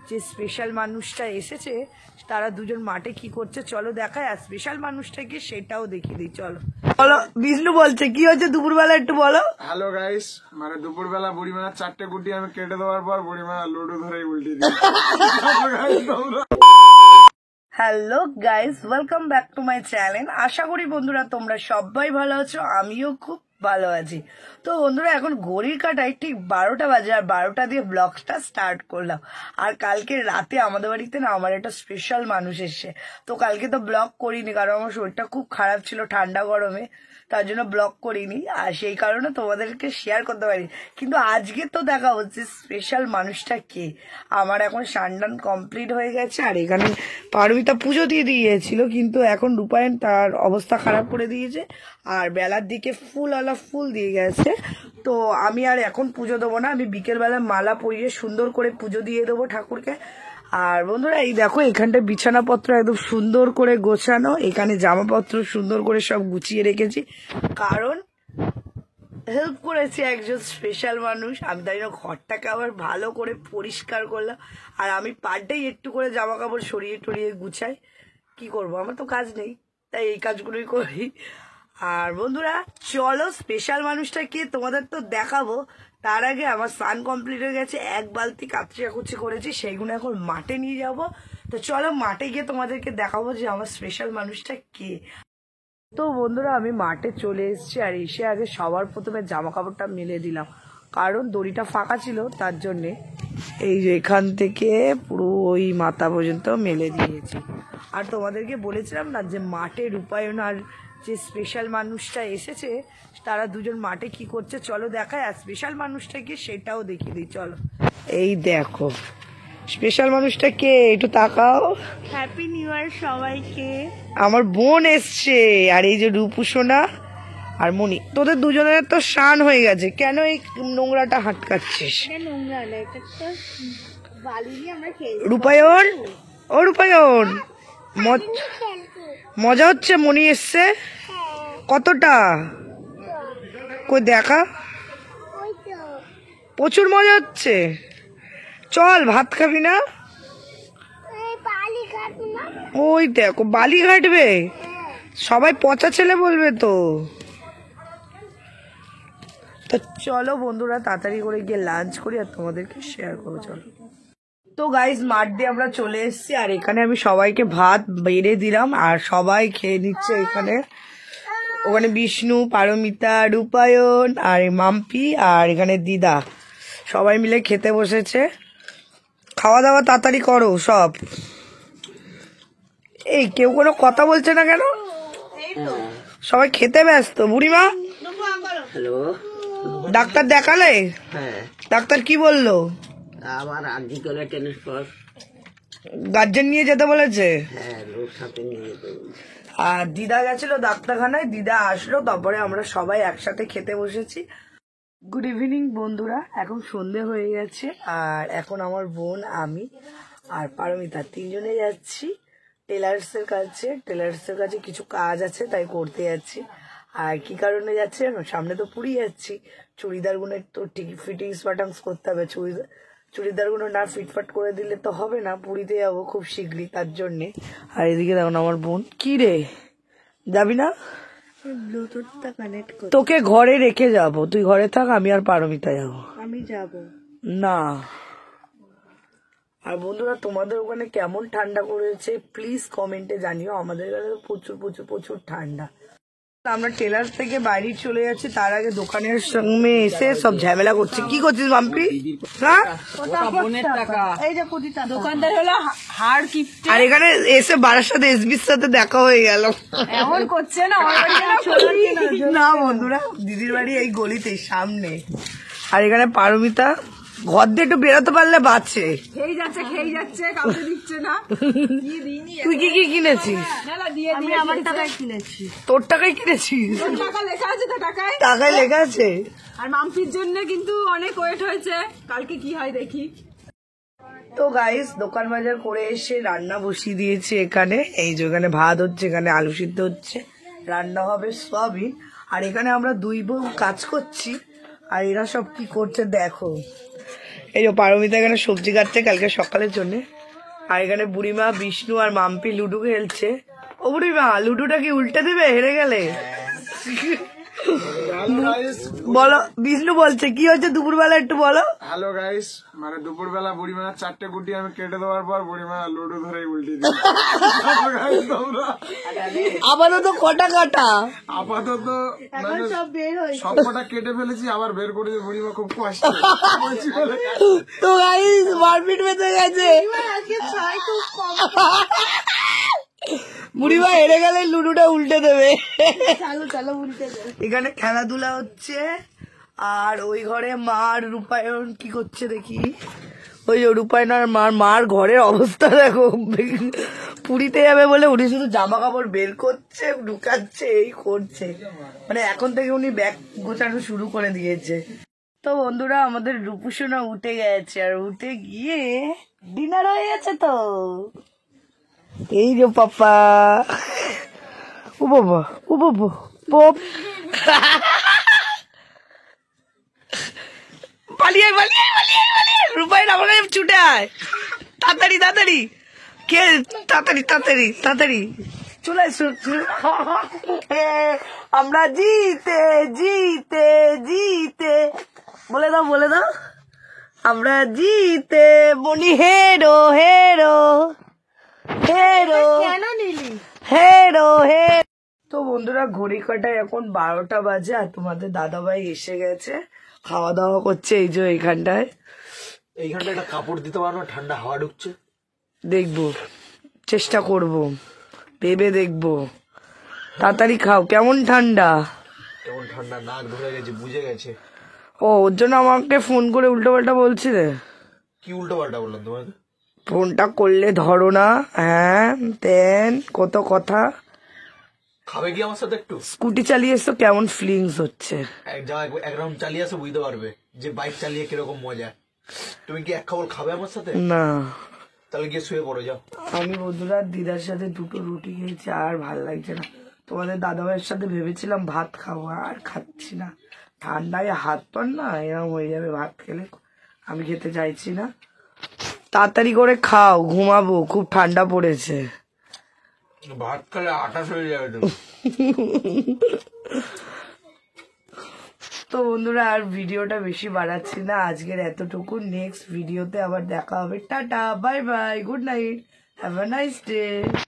যে স্পেশাল মানুষটা এসেছে তারা দুজন মাঠে কি করছে চলো দেখায়, আর স্পেশাল মানুষটাকে সেটাও দেখিয়ে দিই। চলো বলো, বিষ্ণু বলছে কি হচ্ছে দুপুরবেলা একটু বলো। হ্যালো গাইস, মানে দুপুরবেলা বুড়িমার 4টে গুটি আমি কেটে দেওয়ার পর বুড়িমা লুডো ধরে উল্টে দিই। Hello guys, welcome back to my channel. আশা করি বন্ধুরা তোমরা সবাই ভালো আছো, আমিও খুব ভালো আছি। তো বন্ধুরা এখন ঘড়ির কাটায় ঠিক 12টা বাজে, আর 12টা দিয়ে ব্লগটা স্টার্ট করলাম। আর কালকে রাতে আমাদের বাড়িতে না আমার একটা স্পেশাল মানুষ এসছে, তো কালকে তো ব্লগ করিনি কারণ আমার শরীরটা খুব খারাপ ছিল ঠান্ডা গরমে, তার জন্য ব্লগ করিনি, আর সেই কারণে তোমাদেরকে শেয়ার করতে পারি। কিন্তু আজকে তো দেখা হচ্ছে স্পেশাল মানুষটা কে। আমার এখন স্নান কমপ্লিট হয়ে গেছে, আর এখানে পারমিতা পুজো দিয়ে দিয়েছিল, কিন্তু এখন রূপায়ণ তার অবস্থা খারাপ করে দিয়েছে, আর বেলার দিকে ফুলওয়ালা ফুল দিয়ে গেছে। তো আমি আর এখন পুজো দেবো না, আমি বিকেলবেলা মালা পরিয়ে সুন্দর করে পুজো দিয়ে দেবো ঠাকুরকে। আর বন্ধুরা এই দেখো এখানটা বিছানাপত্র একদম সুন্দর করে গোছানো, এখানে জামাপত্র সুন্দর করে সব গুছিয়ে রেখেছি, কারণ হেল্প করেছে একজন স্পেশাল মানুষ। আমি তাই জন্য ঘরটাকে আবার ভালো করে পরিষ্কার করলাম, আর আমি পার ডে একটু করে জামা কাপড় সরিয়ে টরিয়ে গুছাই। কি করব, আমার তো কাজ নেই, তাই এই কাজগুলোই করি। আর বন্ধুরা চলো স্পেশাল মানুষটা কে তোমাদের তো দেখাবো, তার আগে আমার স্নান কমপ্লিট হয়ে গেছে, এক বালতি কাচি করেছি, সেইগুলো এখন মাঠে নিয়ে যাব। তো চলো মাঠে গিয়ে তোমাদেরকে দেখাবো যে আমার স্পেশাল মানুষটা কে। তো বন্ধুরা আমি মাঠে চলে এসেছি, আর এসে আগে সবার প্রথমে জামা কাপড়টা মেলে দিলাম, কারণ দড়িটা ফাঁকা ছিল, তার জন্যে এই যে এখান থেকে পুরো ওই মাথা পর্যন্ত মেলে দিয়েছি। আর তোমাদেরকে বলেছিলাম না যে মাঠে রূপায়ণ আর যে স্পেশাল মানুষটা এসেছে তারা দুজন মাঠে কি করছে চলো দেখায়, আর স্পেশাল মানুষটাকে সেটাও দেখিয়ে দিই। চলো এই দেখো স্পেশাল মানুষটা কে, একটু তাকাও। হ্যাপি নিউ ইয়ার সবাইকে। আমার বোন এসছে, আর এই যে রূপু সোনা আর মনি, তোদের দুজনের তো স্নান হয়ে গেছে, কেন এই নোংরাটা হাটকাচ্ছিস? এটা নোংরা না, এটা তো বালি দিয়ে আমরা খেয়েছি। রূপায়ণ, ও রূপায়ণ, মজা হচ্ছে? মনি এসছে কতটা, কই দেখা, প্রচুর মজা হচ্ছে। চল ভাত খাবি না? ওই দেখো বালি ঘাটবে, সবাই পচা ছেলে বলবে তো। তো চলো বন্ধুরা তাড়াতাড়ি করে গিয়ে লাঞ্চ করি আর তোমাদেরকে শেয়ার করবো। চলো তো গাইজ মাঠ দিয়ে আমরা চলে এসেছি, আর এখানে আমি সবাইকে ভাত বেড়ে দিলাম, আর সবাই খেয়ে নিচ্ছে এখানে। ওখানে বিষ্ণু, পারমিতা, রূপায়ণ আর মাম্পি, আর এখানে দিদা, সবাই মিলে খেতে বসেছে। খাওয়া দাওয়া তাড়াতাড়ি করো সব। এই কেউ কোনো কথা বলছে না কেন? সবাই খেতে ব্যস্ত। বুড়িমা হ্যালো, ডাক্তার দেখালে? হ্যাঁ ডাক্তার কি বললো? আবার আর্জি করে টেনিস পর, গার্জেন নিয়ে যেতে বলেছে। হ্যাঁ লোক সাথে নিয়ে যেতে বলছে। আর দিদা গেছিল ডাক্তারখানায়, দিদা আসলো, তারপরে আমরা সবাই একসাথে খেতে বসেছি। গুড ইভিনিং বন্ধুরা, এখন সন্ধে হয়ে গেছে, আর এখন আমার বোন, আমি আর পারমিতা তিনজনে যাচ্ছি টেলার্সের কাছে। টেলার্সের কাছে কিছু কাজ আছে, তাই করতে যাচ্ছি। আর কি কারণে যাচ্ছি সামনে তো পুরী যাচ্ছি, চুড়িদারগুলো তো ঠিক ফিটিংস ফাটাংস করতে হবে, চুড়িদারগুলো না ফিটফাট করে দিলে তো হবে না, পুরীতে যাবো খুব শীঘ্রই, তার জন্যে। আর এদিকে দেখুন আমার বোন, কি রে যাবি না? ব্লুটুথটা কানেক্ট কর। তোকে ঘরে রেখে যাব, তুই ঘরে থাক, আমি আর পারমিতা যাবো। আমি যাব না। আর বন্ধুরা তোমাদের ওখানে কেমন ঠান্ডা করেছে প্লিজ কমেন্টে জানিও, আমাদের এখানে তো প্রচুর প্রচুর প্রচুর ঠান্ডা। আমরা টেলার থেকে বাইরে চলে যাচ্ছি, তার আগে দোকানের সামনে এসে সব ঝামেলা করছে। কি করছিস মাম্পি? হ্যাঁ এই যে প্রতিটা দোকানদার হলো হাড় কিপটে, আর এখানে এসে বাড়ার সাথে এসবির সাথে দেখা হয়ে গেল। এমন করছে না না বন্ধুরা, দিদির বাড়ি এই গলিতেই সামনে। আর এখানে পারমিতা ঘর দিয়ে একটু বেরোতে পারলে বাঁচে। খেয়ে যাচ্ছে কাউকে দিচ্ছে না। তুই কি কি কিনেছিস? আমি আমার টাকায় কিনেছি। তোর টাকায় কিনেছিস? টাকা লেখা আছে তো টাকায়। টাকায় লেখা আছে। আর মাম্পির জন্য কিন্তু অনেক ওয়েট হয়েছে, কালকে কি হয় দেখি। তো গাইস দোকান বাজার করে এসে রান্না বসিয়ে দিয়েছি এখানে। এই যে এখানে ভাত হচ্ছে, এখানে আলু সিদ্ধ হচ্ছে, রান্না হবে সবই। আর এখানে আমরা দুই বোন কাজ করছি, আর এরা সব কি করছে দেখো। এই যে পারমিতা এখানে সবজি কাটছে কালকে সকালের জন্য। আর এখানে বুড়িমা, বিষ্ণু আর মাম্পি লুডো খেলছে। ও বুড়িমা, লুডোটা কি উল্টে দিবে হেরে গেলে? বলো, বিষ্ণু বলছে কি হচ্ছে দুপুরবেলা, একটু বলো। হ্যালো গাইস, মানে দুপুরবেলা বুড়িমা 4টে গুটি আমি কেটে দেওয়ার পর বুড়িমা লুডো ধরেই উল্টে দিই। আপাতত কটা কাটা? আপাতত মানে সব কটা কেটে ফেলেছি, আবার বের করেছি। বুড়িমা খুব কষ্ট তো গাইস মারপিট বেঁধে গেছে। বুড়িমা হেরে গেলে লুডোটা উল্টে দেবে। এখানে খেলাধুলা হচ্ছে। আর ওই ঘরে মার রূপায়ণ কি করছে দেখি। ওই যে রূপায়ণ আর মার ঘরের অবস্থা দেখো, পুরীতে যাবে বলে উনি শুধু জামা কাপড় বের করছে, ঢুকাচ্ছে, এই করছে। মানে এখন থেকে উনি ব্যাগ গোছানো শুরু করে দিয়েছে। তো বন্ধুরা, আমাদের রূপুসোনা উঠে গেছে। আর উঠে গিয়ে ডিনার হয়ে গেছে। তো এই যে পাপা, ও বাবা, ও বাবা, পপ পালিয়ে পালিয়ে পালিয়ে পালিয়ে রূপাই আমার কাছে ছুটে আয়, তাড়াতাড়ি তাড়াতাড়ি, কে তাড়াতাড়ি তাড়াতাড়ি তাড়াতাড়ি চলে এসো। আমরা জিতে জিতে জিতে, বলে দাও বলে দাও, আমরা জিতে বলি হেরো হেরো হেরো হেরো হে। তো বন্ধুরা, ঘড়ি কাটায় এখন 12টা বাজে। আর তোমাদের দাদাভাই এসে গেছে, খাওয়া দাওয়া করছে। এই যে এইখানটায় একটা কাপড় দিতে পারো, ঠান্ডা হাওয়া ঢুকছে। দেখবো, চেষ্টা করব, ভেবে দেখবো। তাড়াতাড়ি খাও। কেমন ঠান্ডা? কেমন ঠান্ডা, নাক ধরে গেছে, বুঝে গেছে। ও, ওর জন্য আমাকে ফোন করে উল্টো পাল্টা বলছিলে। কি উল্টো পাল্টা বললাম তোমাকে? ফোনটা করলে ধরো না, হ্যাঁ দেন কত কথা। খাবে কি আমার সাথে একটু? স্কুটি চালিয়ে এসো, কেমন ফিলিংস হচ্ছে। এক রাউন্ড চালিয়ে আসো, বুঝতে পারবে যে বাইক চালিয়ে কিরকম মজা। তুমি কি এক খাবার খাবে আমার সাথে? না, তাহলে গিয়ে শুয়ে পড়ে যাও। আমি বন্ধুরা দিদার সাথে 2টো রুটি খেয়েছি, আর ভাল লাগছে না। তোমাদের দাদাভাইয়ের সাথে ভেবেছিলাম ভাত খাবো, আর খাচ্ছি না। ঠান্ডায় হাত পা না এরকম হয়ে যাবে ভাত খেলে। আমি খেতে চাইছি না। তাড়াতাড়ি করে খাও, ঘুমাবো, খুব ঠান্ডা পড়েছে। ভাত খেলে 28 হয়ে যাবে তো। তো বন্ধুরা, আর ভিডিওটা বেশি বাড়াচ্ছি না, আজকের এতটুকু। নেক্সট ভিডিওতে আবার দেখা হবে। Tata, bye bye, good night, have a nice day.